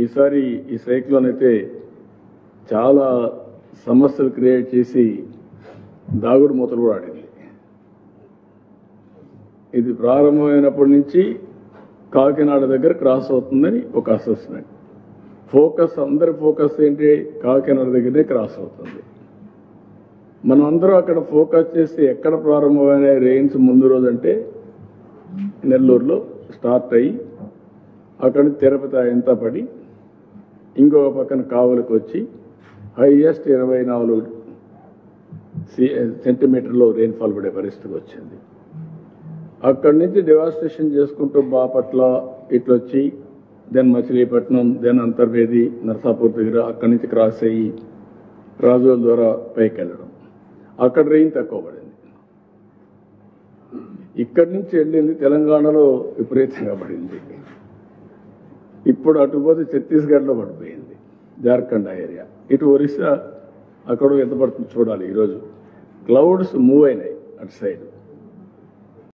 ఈసారి ఈ సైక్లోన్ అయితే చాలా సమస్యలు క్రియేట్ చేసి దాగుడు మూతలు కూడా ఆడింది. ఇది ప్రారంభమైనప్పటి నుంచి కాకినాడ దగ్గర క్రాస్ అవుతుందని ఒక అసెస్మెంట్. అందరి ఫోకస్ ఏంటి, కాకినాడ దగ్గరే క్రాస్ అవుతుంది. మనం అందరం అక్కడ ఫోకస్ చేసి ఎక్కడ ప్రారంభమైన రెయిన్స్ ముందు రోజు అంటే నెల్లూరులో స్టార్ట్ అయ్యి అక్కడి నుంచి తిరుపతి ఎంత పడి ఇంకొక పక్కన కావలికి వచ్చి హైయెస్ట్ 24 సెంటీమీటర్లో రెయిన్ఫాల్ పడే పరిస్థితికి వచ్చింది. అక్కడి నుంచి డివాస్టేషన్ చేసుకుంటూ బాపట్ల ఇట్లొచ్చి దెన్ మచిలీపట్నం దెన్ అంతర్వేది నర్సాపూర్ దగ్గర అక్కడి నుంచి క్రాస్ అయ్యి రాజోల్ ద్వారా పైకి వెళ్ళడం. అక్కడ రెయిన్ తక్కువ పడింది. ఇక్కడి నుంచి వెళ్ళింది తెలంగాణలో విపరీతంగా పడింది. ఇప్పుడు అటు పోతే ఛత్తీస్గఢ్లో పడిపోయింది, జార్ఖండ్ ఏరియా, ఇటు ఒరిస్సా అక్కడ ఎంత పడుతుంది చూడాలి. ఈరోజు క్లౌడ్స్ మూవ్ అయినాయి అటు సైడ్.